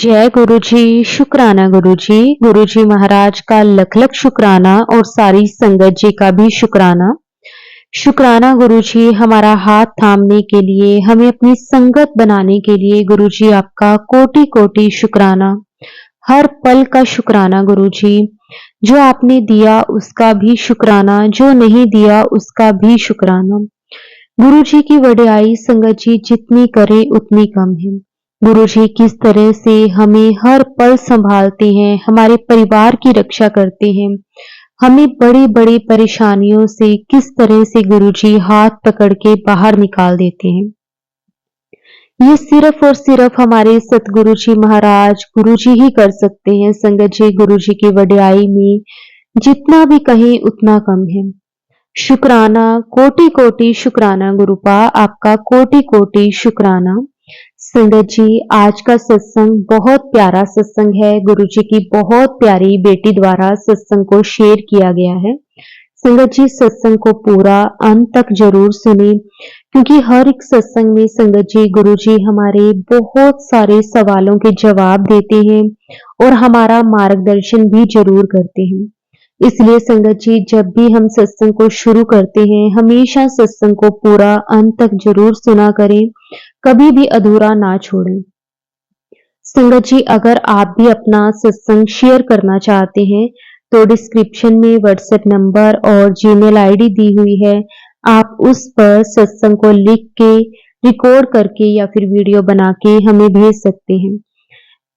जय गुरु जी, शुक्राना गुरु जी। गुरु जी महाराज का लख लख शुक्राना और सारी संगत जी का भी शुक्राना। शुक्राना गुरु जी, हमारा हाथ थामने के लिए, हमें अपनी संगत बनाने के लिए गुरु जी आपका कोटि कोटि शुक्राना। हर पल का शुक्राना गुरु जी। जो आपने दिया उसका भी शुक्राना, जो नहीं दिया उसका भी शुक्राना। गुरु जी की वड्याई संगत जी जितनी करे उतनी कम है। गुरु जी किस तरह से हमें हर पल संभालते हैं, हमारे परिवार की रक्षा करते हैं, हमें बड़ी बड़ी परेशानियों से किस तरह से गुरु जी हाथ पकड़ के बाहर निकाल देते हैं। ये सिर्फ और सिर्फ हमारे सतगुरु जी महाराज गुरु जी ही कर सकते हैं। संगत जी गुरु जी की वड्याई में जितना भी कहें उतना कम है। शुक्राना, कोटि कोटि शुक्राना गुरुपा, आपका कोटि कोटि शुक्राना। संगत जी, आज का सत्संग बहुत प्यारा सत्संग है। गुरु जी की बहुत प्यारी बेटी द्वारा सत्संग को शेयर किया गया है। संगत जी, सत्संग को पूरा अंत तक जरूर सुने, क्योंकि हर एक सत्संग में संगत जी गुरु जी हमारे बहुत सारे सवालों के जवाब देते हैं और हमारा मार्गदर्शन भी जरूर करते हैं। इसलिए संगत जी, जब भी हम सत्संग को शुरू करते हैं, हमेशा सत्संग को पूरा अंत तक जरूर सुना करें, कभी भी अधूरा ना छोड़ें। संगत जी, अगर आप भी अपना सत्संग शेयर करना चाहते हैं तो डिस्क्रिप्शन में व्हाट्सएप नंबर और जीमेल आईडी दी हुई है। आप उस पर सत्संग को लिख के, रिकॉर्ड करके या फिर वीडियो बना के हमें भेज सकते हैं।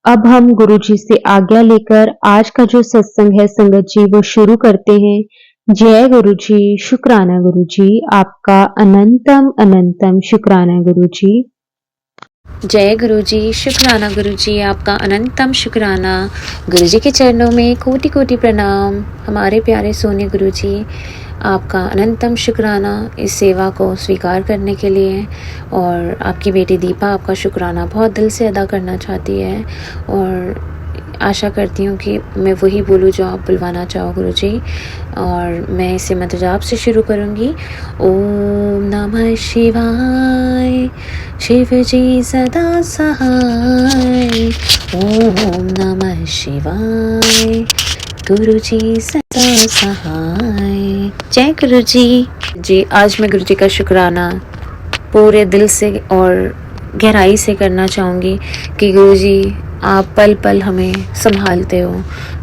अब हम गुरु जी से आज्ञा लेकर आज का जो सत्संग है संगत जी वो शुरू करते हैं। जय गुरु जी, शुक्राना गुरु जी, आपका अनंतम अनंतम शुक्राना गुरु जी। जय गुरु जी, शुक्राना गुरु जी, आपका अनंतम शुक्राना। गुरु जी के चरणों में कोटि कोटि प्रणाम। हमारे प्यारे सोने गुरु जी, आपका अनंतम शुक्राना इस सेवा को स्वीकार करने के लिए। और आपकी बेटी दीपा आपका शुक्राना बहुत दिल से अदा करना चाहती है और आशा करती हूँ कि मैं वही बोलूँ जो आप बुलवाना चाहो गुरु जी। और मैं इसे मंत्र जाप से शुरू करूँगी। ओम नमः शिवाय, शिव जी सदा सहाय। ओम नमः शिवाय, गुरु जी सदा सहाय। जय गुरु जी। आज मैं गुरु जी का शुक्राना पूरे दिल से और गहराई से करना चाहूँगी कि गुरु जी आप पल पल हमें संभालते हो।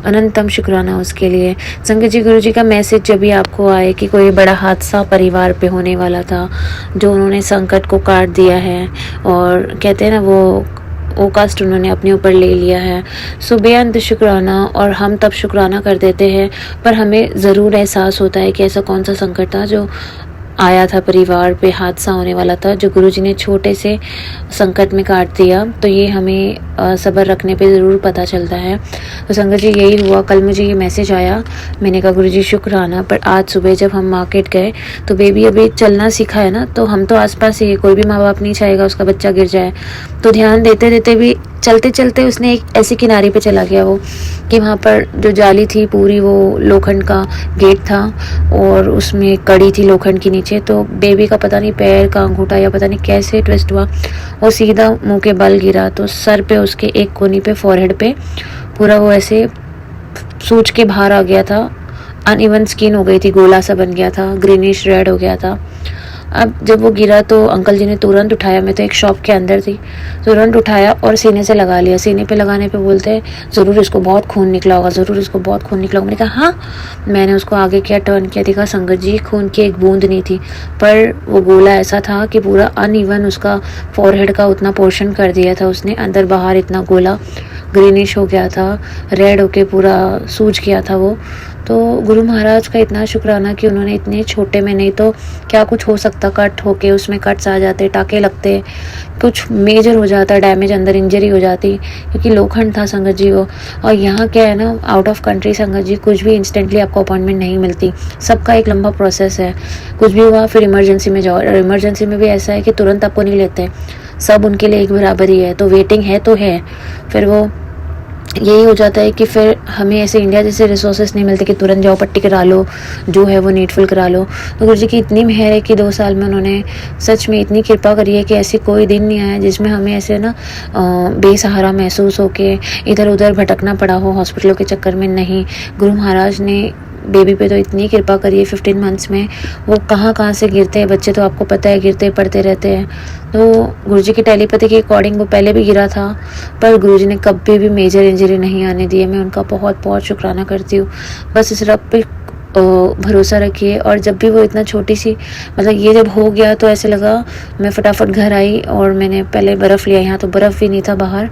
अनंतम शुक्राना उसके लिए। संगत जी, गुरु जी का मैसेज जब भी आपको आए कि कोई बड़ा हादसा परिवार पे होने वाला था, जो उन्होंने संकट को काट दिया है और कहते हैं ना वो कष्ट उन्होंने अपने ऊपर ले लिया है, सो बेअंत शुक्राना। और हम तब शुक्राना कर देते हैं, पर हमें ज़रूर एहसास होता है कि ऐसा कौन सा संकट था जो आया था, परिवार पे हादसा होने वाला था, जो गुरुजी ने छोटे से संकट में काट दिया। तो ये हमें सब्र रखने पे ज़रूर पता चलता है। तो संगत जी, यही हुआ। कल मुझे ये मैसेज आया, मैंने कहा गुरुजी शुक्राना। पर आज सुबह जब हम मार्केट गए तो बेबी अभी चलना सीखा है ना, तो हम तो आसपास ही, कोई भी माँ बाप नहीं चाहेगा उसका बच्चा गिर जाए। तो ध्यान देते देते भी चलते चलते उसने एक ऐसी किनारे पे चला गया वो, कि वहाँ पर जो जाली थी पूरी वो लोखंड का गेट था और उसमें कड़ी थी लोखंड के नीचे। तो बेबी का पता नहीं पैर का अंगूठा या पता नहीं कैसे ट्विस्ट हुआ और सीधा मुंह के बल गिरा। तो सर पे उसके एक कोनी पे, फोरहेड पे पूरा वो ऐसे सूज के बाहर आ गया था। अनइवन स्किन हो गई थी, गोला सा बन गया था, ग्रीनिश रेड हो गया था। अब जब वो गिरा तो अंकल जी ने तुरंत उठाया, मैं तो एक शॉप के अंदर थी, तुरंत उठाया और सीने से लगा लिया। सीने पे लगाने पे बोलते हैं ज़रूर इसको बहुत खून निकला होगा, ज़रूर इसको बहुत खून निकला होगा। मैंने कहा हाँ। मैंने उसको आगे किया, टर्न किया, देखा संगत जी खून की एक बूंद नहीं थी, पर वो गोला ऐसा था कि पूरा अनइवन उसका फोरहेड का उतना पोर्शन कर दिया था उसने, अंदर बाहर इतना गोला ग्रीनिश हो गया था, रेड होके पूरा सूज गया था वो। तो गुरु महाराज का इतना शुक्राना कि उन्होंने इतने छोटे में, नहीं तो क्या कुछ हो सकता, कट होके उसमें कट्स आ जाते, टाके लगते, कुछ मेजर हो जाता, डैमेज, अंदर इंजरी हो जाती, क्योंकि लोखंड था संगत जी वो। और यहाँ क्या है ना, आउट ऑफ कंट्री संगत जी, कुछ भी इंस्टेंटली आपको अपॉइंटमेंट नहीं मिलती, सबका एक लंबा प्रोसेस है। कुछ भी हुआ फिर इमरजेंसी में जाओ, और इमरजेंसी में भी ऐसा है कि तुरंत आपको नहीं लेते, सब उनके लिए एक बराबर ही है। तो वेटिंग है तो है, फिर वो यही हो जाता है कि फिर हमें ऐसे इंडिया जैसे रिसोर्सेस नहीं मिलते कि तुरंत जाओ पट्टी करा लो, जो है वो नीडफुल करा लो। तो गुरुजी की इतनी मेहर है कि 2 साल में उन्होंने सच में इतनी कृपा करी है कि ऐसी कोई दिन नहीं आया जिसमें हमें ऐसे ना बेसहारा महसूस हो के इधर उधर भटकना पड़ा हो हॉस्पिटलों के चक्कर में। नहीं, गुरु महाराज ने बेबी पे तो इतनी कृपा करी है 15 मंथ्स में। वो कहाँ से गिरते हैं बच्चे, तो आपको पता है, गिरते पड़ते रहते हैं। तो गुरुजी की टेलीपैथी के अकॉर्डिंग वो पहले भी गिरा था, पर गुरुजी ने कभी भी मेजर इंजरी नहीं आने दी है। मैं उनका बहुत बहुत शुक्राना करती हूँ। बस इस रब पे भरोसा रखिए। और जब भी वो इतना छोटी सी, मतलब ये जब हो गया तो ऐसे लगा, मैं फटाफट घर आई और मैंने पहले बर्फ़ लिया। यहाँ तो बर्फ़ भी नहीं था बाहर,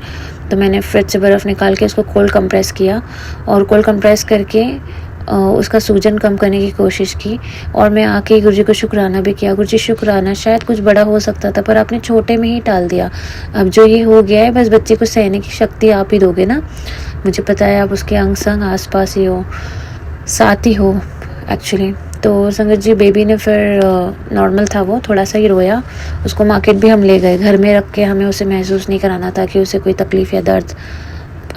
तो मैंने फ्रिज से बर्फ़ निकाल के उसको कोल्ड कंप्रेस किया और कोल्ड कंप्रेस करके उसका सूजन कम करने की कोशिश की। और मैं आके गुरुजी को शुक्राना भी किया, गुरुजी शुक्राना, शायद कुछ बड़ा हो सकता था पर आपने छोटे में ही टाल दिया। अब जो ये हो गया है, बस बच्चे को सहने की शक्ति आप ही दोगे ना। मुझे पता है आप उसके अंग संग आस पास ही हो, साथ ही हो एक्चुअली। तो संगत जी, बेबी ने फिर नॉर्मल था, वो थोड़ा सा ही रोया। उसको मार्केट भी हम ले गए, घर में रख के हमें उसे महसूस नहीं कराना था कि उसे कोई तकलीफ़ या दर्द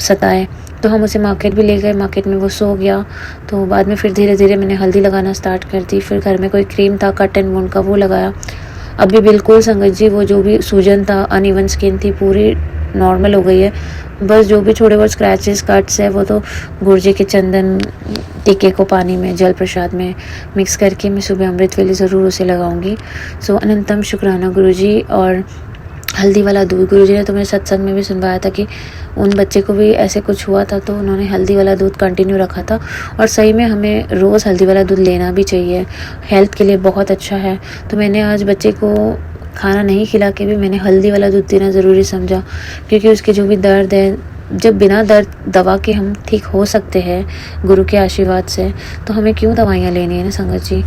सताए। तो हम उसे मार्केट भी ले गए, मार्केट में वो सो गया। तो बाद में फिर धीरे धीरे मैंने हल्दी लगाना स्टार्ट कर दी। फिर घर में कोई क्रीम था कट एंड वुंड का, वो लगाया। अभी बिल्कुल संगत जी वो जो भी सूजन था, अनइवन स्किन थी, पूरी नॉर्मल हो गई है। बस जो भी थोड़े बहुत स्क्रैचेस कट्स है वो तो गुरुजी के चंदन टीके को पानी में, जल प्रसाद में मिक्स करके मैं सुबह अमृत वेले ज़रूर उसे लगाऊंगी। सो अनंतम शुक्राना गुरुजी। और हल्दी वाला दूध, गुरुजी ने तो मेरे सत्संग में भी सुनवाया था कि उन बच्चे को भी ऐसे कुछ हुआ था, तो उन्होंने हल्दी वाला दूध कंटिन्यू रखा था। और सही में हमें रोज़ हल्दी वाला दूध लेना भी चाहिए, हेल्थ के लिए बहुत अच्छा है। तो मैंने आज बच्चे को खाना नहीं खिला के भी मैंने हल्दी वाला दूध देना ज़रूरी समझा, क्योंकि उसके जो भी दर्द है, जब बिना दर्द दवा के हम ठीक हो सकते हैं गुरु के आशीर्वाद से, तो हमें क्यों दवाइयाँ लेनी है ना संगत जी।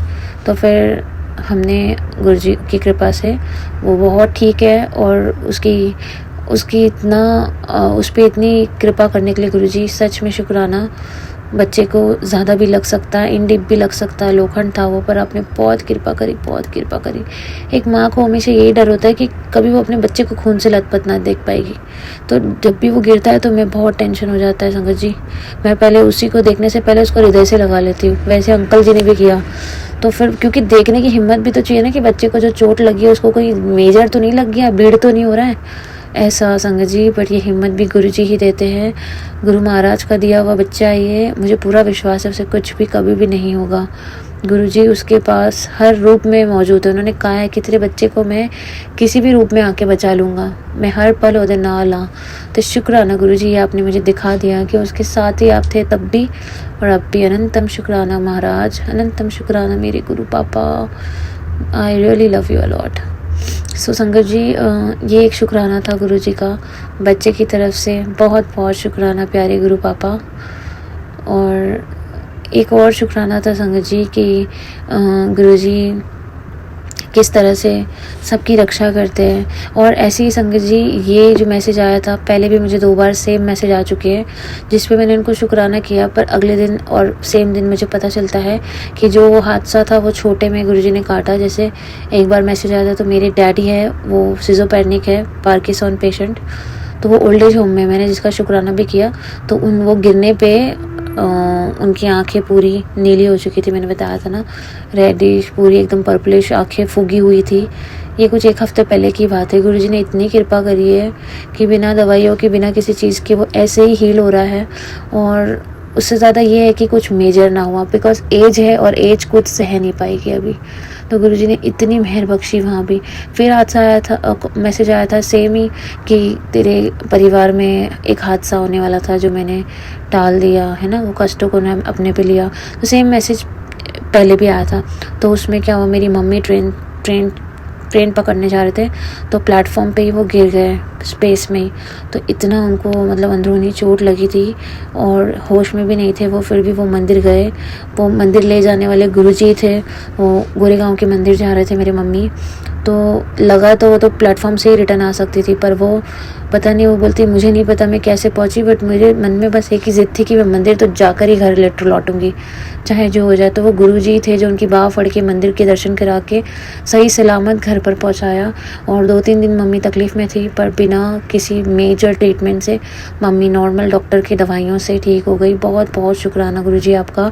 तो फिर हमने गुरुजी की कृपा से वो बहुत ठीक है। और उसकी इतना उस पर इतनी कृपा करने के लिए गुरुजी सच में शुक्राना। बच्चे को ज़्यादा भी लग सकता है, इंडिप भी लग सकता है, लोखंड था वो, पर आपने बहुत कृपा करी, बहुत कृपा करी। एक माँ को हमेशा यही डर होता है कि कभी वो अपने बच्चे को खून से लथपथ ना देख पाएगी। तो जब भी वो गिरता है तो मैं बहुत टेंशन हो जाता है संगत जी। मैं पहले उसी को देखने से पहले उसको हृदय से लगा लेती हूँ। वैसे अंकल जी ने भी किया। तो फिर क्योंकि देखने की हिम्मत भी तो चाहिए ना कि बच्चे को जो चोट लगी है उसको कोई मेजर तो नहीं लग गया, ब्लीड तो नहीं हो रहा है, ऐसा संगत जी। बट ये हिम्मत भी गुरुजी ही देते हैं। गुरु महाराज का दिया हुआ बच्चा ये, मुझे पूरा विश्वास है उसे कुछ भी कभी भी नहीं होगा। गुरुजी उसके पास हर रूप में मौजूद है। उन्होंने कहा है कि तेरे बच्चे को मैं किसी भी रूप में आके बचा लूँगा, मैं हर पल ओदे नाल हाँ। तो शुक्राना गुरुजी, ये आपने मुझे दिखा दिया कि उसके साथ ही आप थे तब भी और अब भी। अनंतम शुक्राना महाराज, अनंतम शुक्राना मेरे गुरु पापा। I really love you a lot. So संगत जी, ये एक शुक्राना था गुरुजी का बच्चे की तरफ से। बहुत बहुत शुक्राना प्यारे गुरु पापा। और एक और शुक्राना था संगत जी कि गुरुजी किस तरह से सबकी रक्षा करते हैं। और ऐसे ही संगत जी, ये जो मैसेज आया था, पहले भी मुझे 2 बार सेम मैसेज आ चुके हैं जिस पे मैंने उनको शुक्राना किया, पर अगले दिन और सेम दिन मुझे पता चलता है कि जो वो हादसा था वो छोटे में गुरुजी ने काटा। जैसे एक बार मैसेज आया था, तो मेरे डैडी है वो सिजोपेनिक है, पार्किंसन पेशेंट, तो वो ओल्ड एज होम में, मैंने जिसका शुक्राना भी किया। तो वो गिरने पे उनकी आंखें पूरी नीली हो चुकी थी, मैंने बताया था ना, रेडिश, पूरी एकदम पर्पलिश आंखें फूगी हुई थी। ये कुछ 1 हफ्ते पहले की बात है। गुरुजी ने इतनी कृपा करी है कि बिना दवाइयों के, बिना किसी चीज़ के वो ऐसे ही हील हो रहा है। और उससे ज़्यादा ये है कि कुछ मेजर ना हुआ, बिकॉज एज है और एज कुछ सह नहीं पाएगी अभी। तो गुरुजी ने इतनी मेहर बख्शी वहाँ भी। फिर हादसा आया था, मैसेज आया था सेम ही कि तेरे परिवार में एक हादसा होने वाला था जो मैंने टाल दिया है ना, वो कष्टों को ने अपने पे लिया। तो सेम मैसेज पहले भी आया था। तो उसमें क्या हुआ, मेरी मम्मी ट्रेन पकड़ने जा रहे थे, तो प्लेटफॉर्म पे ही वो गिर गए स्पेस में ही। तो इतना उनको मतलब अंदरूनी चोट लगी थी और होश में भी नहीं थे वो, फिर भी वो मंदिर गए। वो मंदिर ले जाने वाले गुरुजी थे, वो गोरेगांव के मंदिर जा रहे थे मेरे मम्मी। तो लगा तो वो तो प्लेटफॉर्म से ही रिटर्न आ सकती थी, पर वो पता नहीं, वो बोलती मुझे नहीं पता मैं कैसे पहुंची, बट मेरे मन में बस एक ही ज़िद थी कि मैं मंदिर तो जाकर ही घर लौटूंगी, चाहे जो हो जाए। तो वो गुरुजी थे जो उनकी बाह फड़ के मंदिर के दर्शन करा के सही सलामत घर पर पहुंचाया। और 2-3 दिन मम्मी तकलीफ़ में थी, पर बिना किसी मेजर ट्रीटमेंट से मम्मी नॉर्मल डॉक्टर की दवाइयों से ठीक हो गई। बहुत बहुत शुक्राना गुरुजी आपका।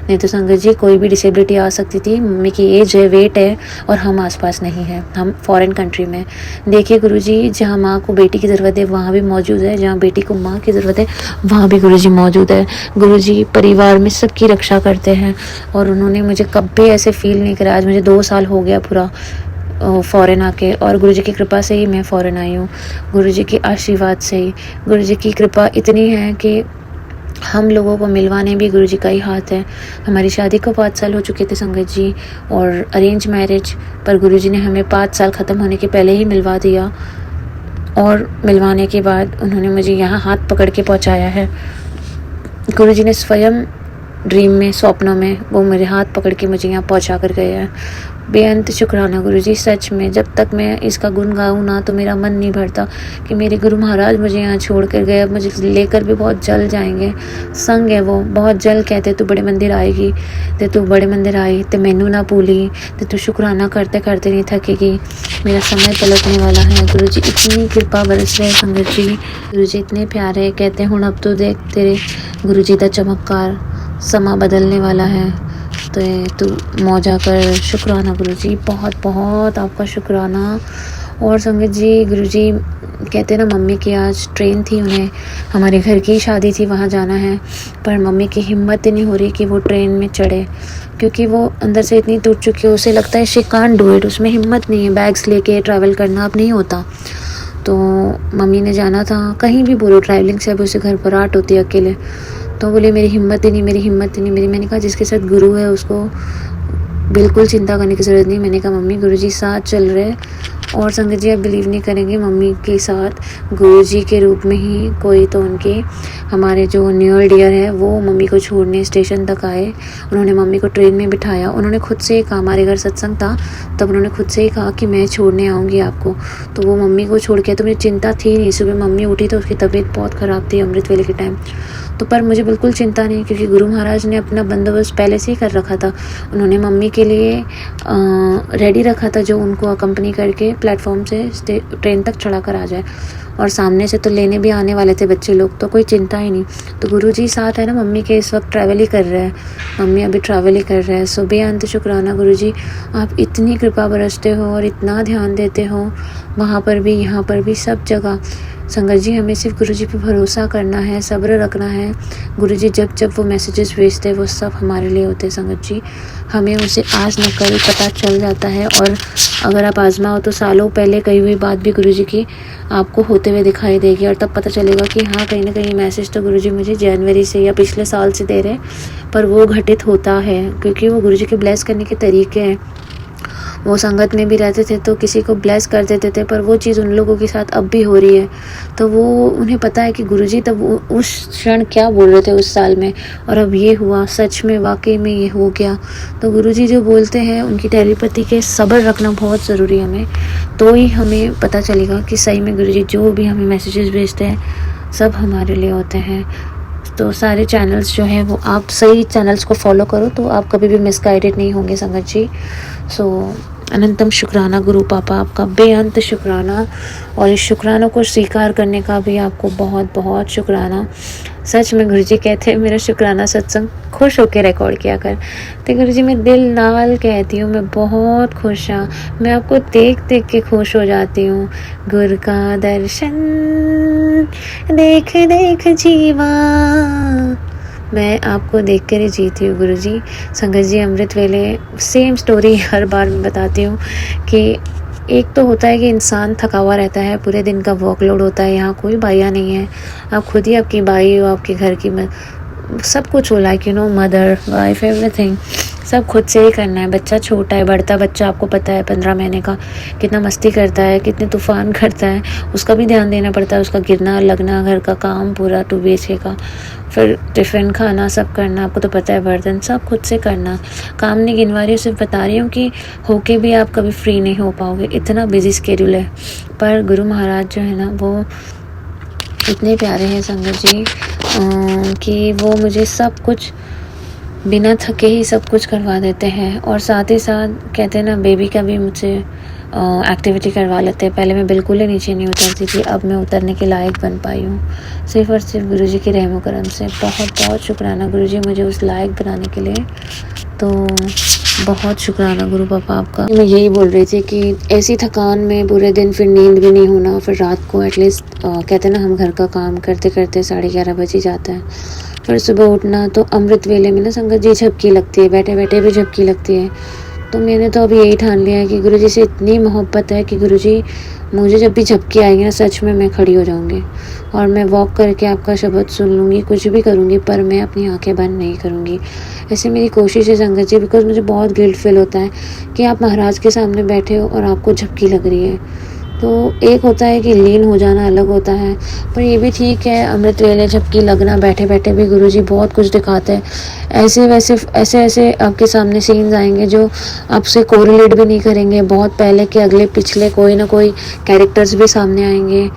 नहीं तो संगत जी कोई भी डिसेबिलिटी आ सकती थी। मम्मी की एज है, वेट है, और हम आसपास नहीं हैं, हम फॉरेन कंट्री में। देखिए गुरुजी, जहाँ माँ को बेटी की ज़रूरत है वहाँ भी मौजूद है, जहाँ बेटी को माँ की ज़रूरत है वहाँ भी गुरुजी मौजूद है। गुरुजी परिवार में सबकी रक्षा करते हैं, और उन्होंने मुझे कभी ऐसे फील नहीं कराया। आज मुझे 2 साल हो गया पूरा फ़ॉरेन आके, और गुरुजी की कृपा से ही मैं फ़ॉरेन आई हूँ, गुरुजी के आशीर्वाद से ही। गुरुजी की कृपा इतनी है कि हम लोगों को मिलवाने भी गुरुजी का ही हाथ है। हमारी शादी को 5 साल हो चुके थे संगत जी, और अरेंज मैरिज, पर गुरुजी ने हमें 5 साल ख़त्म होने के पहले ही मिलवा दिया, और मिलवाने के बाद उन्होंने मुझे यहाँ हाथ पकड़ के पहुँचाया है। गुरुजी ने स्वयं ड्रीम में, स्वप्नों में वो मेरे हाथ पकड़ के मुझे यहाँ पहुँचा कर गए हैं। बेअंत शुक्राना गुरुजी। सच में जब तक मैं इसका गुण गाऊँ ना तो मेरा मन नहीं भरता कि मेरे गुरु महाराज मुझे यहाँ छोड़ कर गए, अब मुझे लेकर भी बहुत जल्द जाएंगे। संग है वो, बहुत जल्द कहते तू बड़े मंदिर आएगी, ते तू बड़े मंदिर आई ते मैनू ना भूली, ते तू शुक्राना करते करते नहीं थकेगी। मेरा समय पलटने वाला है। गुरुजी इतनी कृपा बरस रहे संगत जी, गुरुजी इतने प्यारे। कहते हैं हुण अब तो देख तेरे गुरुजी का चमत्कार, समा बदलने वाला है, तो तू मौजा कर। शुक्राना गुरुजी, बहुत बहुत आपका शुक्राना। और संगत जी, गुरुजी कहते हैं ना, मम्मी की आज ट्रेन थी, उन्हें हमारे घर की शादी थी, वहाँ जाना है, पर मम्मी की हिम्मत ही नहीं हो रही कि वो ट्रेन में चढ़े, क्योंकि वो अंदर से इतनी टूट चुकी है, उसे लगता है शी कांट डू इट, उसमें हिम्मत नहीं है, बैग्स लेके ट्रैवल करना अब नहीं होता। तो मम्मी ने जाना था, कहीं भी बोलो ट्रैवलिंग से अब उसे घर पर आट होती है अकेले। तो बोले मेरी हिम्मत ही नहीं, मेरी हिम्मत ही नहीं मेरी। मैंने कहा जिसके साथ गुरु है उसको बिल्कुल चिंता करने की ज़रूरत नहीं। मैंने कहा मम्मी गुरुजी साथ चल रहे। और संगत जी आप बिलीव नहीं करेंगे, मम्मी के साथ गुरुजी के रूप में ही कोई तो उनके हमारे जो नियर डियर है वो मम्मी को छोड़ने स्टेशन तक आए। उन्होंने मम्मी को ट्रेन में बिठाया, उन्होंने खुद से ही कहा, हमारे घर सत्संग था तब उन्होंने खुद से ही कहा कि मैं छोड़ने आऊँगी आपको। तो वो मम्मी को छोड़ के, तो मुझे चिंता थी नहीं। सुबह मम्मी उठी तो उसकी तबीयत बहुत ख़राब थी अमृत वेले के टाइम, तो पर मुझे बिल्कुल चिंता नहीं, क्योंकि गुरु महाराज ने अपना बंदोबस्त पहले से ही कर रखा था। उन्होंने मम्मी के लिए रेडी रखा था, जो उनको अकम्पनी करके प्लेटफॉर्म से ट्रेन तक चढ़ा कर आ जाए, और सामने से तो लेने भी आने वाले थे बच्चे लोग, तो कोई चिंता ही नहीं। तो गुरुजी साथ है ना, मम्मी के इस वक्त ट्रैवल ही कर रहे हैं, मम्मी अभी ट्रैवल ही कर रहे हैं। सो बेअंत शुक्राना गुरुजी, आप इतनी कृपा बरसते हो और इतना ध्यान देते हो, वहाँ पर भी यहाँ पर भी सब जगह। संगत जी हमें सिर्फ गुरुजी पे भरोसा करना है, सब्र रखना है। गुरुजी जब जब वो मैसेजेस भेजते हैं वो सब हमारे लिए होते हैं संगत जी, हमें उसे आज न कल पता चल जाता है। और अगर आप आजमाओ तो सालों पहले कही हुई बात भी गुरुजी की आपको होते हुए दिखाई देगी, और तब पता चलेगा कि हाँ कहीं ना कहीं मैसेज तो गुरुजी मुझे जनवरी से या पिछले साल से दे रहे हैं, पर वो घटित होता है क्योंकि वो गुरुजी के ब्लेस करने के तरीके हैं। वो संगत में भी रहते थे तो किसी को ब्लेस कर देते थे, पर वो चीज़ उन लोगों के साथ अब भी हो रही है। तो वो उन्हें पता है कि गुरुजी तब उस क्षण क्या बोल रहे थे उस साल में, और अब ये हुआ, सच में वाकई में ये हो गया। तो गुरुजी जो बोलते हैं उनकी टेलीपैथी के सब्र रखना बहुत ज़रूरी है हमें, तो ही हमें पता चलेगा कि सही में गुरुजी जो भी हमें मैसेजेस भेजते हैं सब हमारे लिए होते हैं। तो सारे चैनल्स जो हैं वो आप सही चैनल्स को फॉलो करो तो आप कभी भी मिसगाइडेड नहीं होंगे संगत जी। सो अनंतम शुक्राना गुरु पापा, आपका बेअंत शुक्राना, और इस शुक्रानों को स्वीकार करने का भी आपको बहुत बहुत शुक्राना। सच में गुरुजी कहते हैं मेरा शुक्राना सत्संग खुश होकर रिकॉर्ड किया कर। तो गुरुजी मैं दिल नाल कहती हूँ, मैं बहुत खुश हाँ, मैं आपको देख देख के खुश हो जाती हूँ। गुरु का दर्शन देख देख जीवा, मैं आपको देख कर ही जीती हूँ गुरुजी। संगत जी अमृत वेले सेम स्टोरी हर बार मैं बताती हूँ कि एक तो होता है कि इंसान थका हुआ रहता है, पूरे दिन का वर्कलोड होता है, यहाँ कोई भाइया नहीं है, आप खुद ही आपकी बाई हो, आपके घर की सब कुछ हो, like you know mother wife everything सब खुद से ही करना है। बच्चा छोटा है, बढ़ता बच्चा आपको पता है 15 महीने का कितना मस्ती करता है, कितने तूफान करता है, उसका भी ध्यान देना पड़ता है, उसका गिरना लगना, घर का काम पूरा 2 BHK का, फिर टिफ़िन खाना सब करना, आपको तो पता है, बर्तन सब खुद से करना। काम नहीं गिनवा रही हूँ, सिर्फ बता रही हूँ कि होके भी आप कभी फ्री नहीं हो पाओगे, इतना बिजी स्केड्यूल है। पर गुरु महाराज जो है ना वो इतने प्यारे हैं संगत जी कि वो मुझे सब कुछ बिना थके ही सब कुछ करवा देते हैं। और साथ ही साथ कहते हैं ना, बेबी का भी मुझसे एक्टिविटी करवा लेते हैं। पहले मैं बिल्कुल ही नीचे नहीं उतरती थी, अब मैं उतरने के लायक बन पाई हूँ सिर्फ़ और सिर्फ गुरुजी की रहमो करम से। बहुत बहुत शुक्राना गुरुजी मुझे उस लायक बनाने के लिए। तो बहुत शुक्राना गुरु पापा आपका। मैं यही बोल रही थी कि ऐसी थकान में पूरे दिन फिर नींद भी नहीं होना, फिर रात को एटलीस्ट कहते हैं ना, हम घर का काम करते करते 11:30 बज ही जाता है, फिर सुबह उठना। तो अमृत वेले में ना संगत जी झपकी लगती है, बैठे बैठे भी झपकी लगती है। तो मैंने तो अभी यही ठान लिया है कि गुरुजी से इतनी मोहब्बत है कि गुरुजी मुझे जब भी झपकी आएगी ना, सच में मैं खड़ी हो जाऊंगी और मैं वॉक करके आपका शब्द सुन लूँगी, कुछ भी करूँगी, पर मैं अपनी आंखें बंद नहीं करूँगी। ऐसे मेरी कोशिश है संगत जी, बिकॉज मुझे बहुत गिल्ट फील होता है कि आप महाराज के सामने बैठे हो और आपको झपकी लग रही है। तो एक होता है कि लीन हो जाना अलग होता है, पर ये भी ठीक है, अमृत वेले झपकी लगना, बैठे बैठे भी गुरुजी बहुत कुछ दिखाते हैं। ऐसे ऐसे आपके सामने सीन्स आएंगे जो आपसे कोरिलेट भी नहीं करेंगे, बहुत पहले के अगले पिछले कोई ना कोई कैरेक्टर्स भी सामने आएंगे।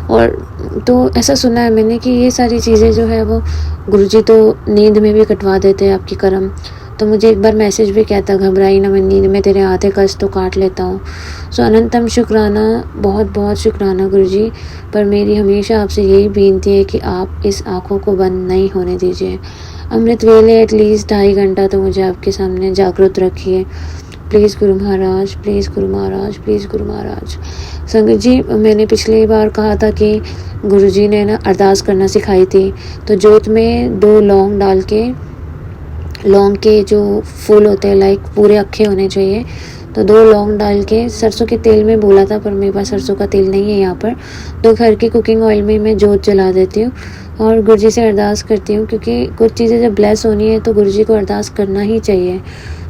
और तो ऐसा सुना है मैंने कि ये सारी चीज़ें जो है वो गुरुजी तो नींद में भी कटवा देते हैं आपकी करम। तो मुझे एक बार मैसेज भी कहता, घबराई ना, मैं नींद में तेरे आधे कष्ट तो काट लेता हूँ। सो अनंतम शुक्राना, बहुत बहुत शुक्राना गुरुजी। पर मेरी हमेशा आपसे यही विनती है कि आप इस आँखों को बंद नहीं होने दीजिए। अमृत वेले एटलीस्ट 2.5 घंटा तो मुझे आपके सामने जागरूक रखिए, please Guru Maharaj, please Guru Maharaj, please Guru Maharaj. संगत जी, मैंने पिछली बार कहा था कि गुरुजी ने ना अरदास करना सिखाई थी। तो जोत में 2 लौंग डाल के, लौंग के जो फूल होते हैं लाइक पूरे अक्खे होने चाहिए, तो 2 लौंग डाल के सरसों के तेल में बोला था, पर मेरे पास सरसों का तेल नहीं है यहाँ पर, तो घर के कुकिंग ऑयल में मैं जोत जला देती हूँ और गुरुजी से अरदास करती हूँ, क्योंकि कुछ चीज़ें जब ब्लेस होनी है तो गुरुजी को अरदास करना ही चाहिए।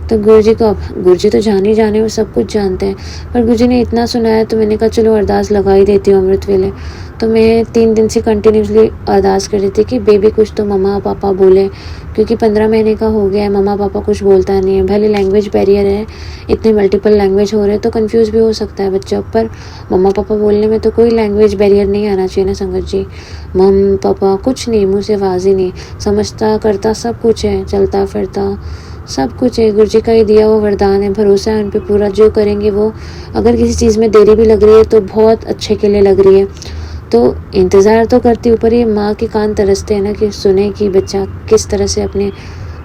तो गुरुजी तो जाने वो सब कुछ जानते हैं, पर गुरुजी ने इतना सुनाया तो मैंने कहा चलो अरदास लगा ही देती हूँ अमृत वेले। तो मैं 3 दिन से कंटिन्यूसली अरदास कर रही थी कि बेबी कुछ तो मम्मा पापा बोले, क्योंकि 15 महीने का हो गया है, मम्मा पापा कुछ बोलता नहीं है। भले लैंग्वेज बैरियर है, इतने मल्टीपल लैंग्वेज हो रहे हैं तो कंफ्यूज भी हो सकता है बच्चा, पर मम्मा पापा बोलने में तो कोई लैंग्वेज बैरियर नहीं आना चाहिए ना संगत जी। मम पापा कुछ नहीं, मुँह से आवाज़ ही नहीं, समझता करता सब कुछ है, चलता फिरता सब कुछ है। गुरुजी का ही दिया हुआ वरदान है, भरोसा है उन पे पूरा। जो करेंगे वो, अगर किसी चीज़ में देरी भी लग रही है तो बहुत अच्छे के लिए लग रही है। तो इंतज़ार तो करती हूँ, पर ये माँ के कान तरसते हैं ना कि सुने कि बच्चा किस तरह से अपने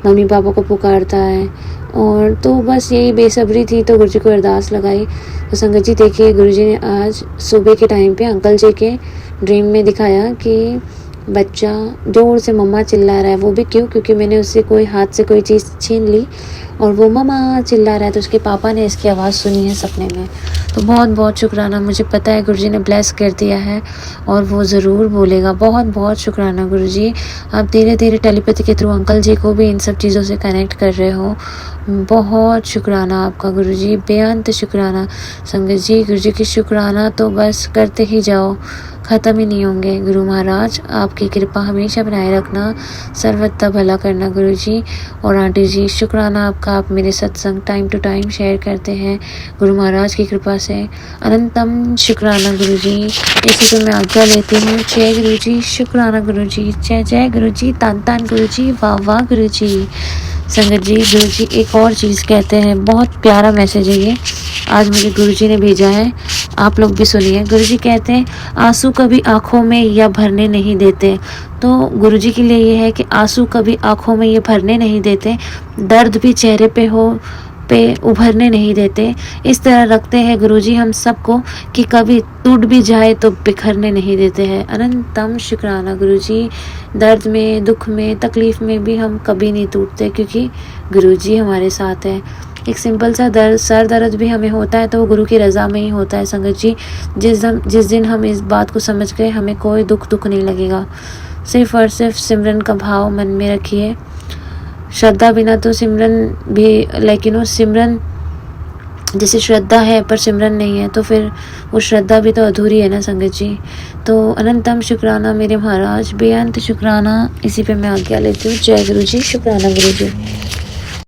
मम्मी पापा को पुकारता है। और तो बस यही बेसब्री थी, तो गुरुजी को अरदास लगाई। तो संगत जी देखिए, गुरुजी ने आज सुबह के टाइम पे अंकल जी के ड्रीम में दिखाया कि बच्चा जोर से मम्मा चिल्ला रहा है। वो भी क्यों? क्योंकि मैंने उससे कोई हाथ से कोई चीज़ छीन ली और वो मम्मा चिल्ला रहा है, तो उसके पापा ने इसकी आवाज़ सुनी है सपने में। तो बहुत बहुत शुक्राना, मुझे पता है गुरुजी ने ब्लेस कर दिया है और वो ज़रूर बोलेगा। बहुत बहुत शुक्राना गुरुजी, आप धीरे धीरे टेलीपैथी के थ्रू अंकल जी को भी इन सब चीज़ों से कनेक्ट कर रहे हो। बहुत शुक्राना आपका गुरुजी, बेअंत शुक्राना। संगत जी, गुरुजी की शुक्राना तो बस करते ही जाओ, ख़त्म ही नहीं होंगे। गुरु महाराज आपकी कृपा हमेशा बनाए रखना, सर्वथा भला करना गुरुजी। और आंटी जी शुक्राना आपका, आप मेरे सत्संग टाइम टू टाइम शेयर करते हैं गुरु महाराज की कृपा से। अनंतम शुक्राना गुरुजी। इसी को मैं आज्ञा लेती हूँ। जय गुरुजी, शुक्राना गुरुजी, जय जय गुरुजी, तान तान गुरुजी, वाह वाह गुरुजी। संगत जी, गुरुजी एक और चीज़ कहते हैं, बहुत प्यारा मैसेज है ये, आज मुझे गुरुजी ने भेजा है, आप लोग भी सुनिए। गुरुजी कहते हैं, आंसू कभी आँखों में या भरने नहीं देते। तो गुरुजी के लिए ये है कि आंसू कभी आँखों में ये भरने नहीं देते, दर्द भी चेहरे पे उभरने नहीं देते। इस तरह रखते हैं गुरुजी हम सबको कि कभी टूट भी जाए तो बिखरने नहीं देते हैं। अनंतम शुक्राना गुरुजी। दर्द में, दुख में, तकलीफ में भी हम कभी नहीं टूटते, क्योंकि गुरुजी हमारे साथ है। एक सिंपल सा सर दर्द भी हमें होता है तो वो गुरु की रज़ा में ही होता है संगत जी। जिस दिन हम इस बात को समझ गए, हमें कोई दुख नहीं लगेगा। सिर्फ और सिर्फ सिमरन का भाव मन में रखिए, श्रद्धा बिना तो सिमरन भी सिमरन जैसे श्रद्धा है पर सिमरन नहीं है तो फिर वो श्रद्धा भी तो अधूरी है ना संगत जी। तो अनंतम शुक्राना मेरे महाराज, बेअंत शुक्राना। इसी पे मैं आज्ञा लेती हूँ। जय गुरु जी, शुक्राना गुरु जी।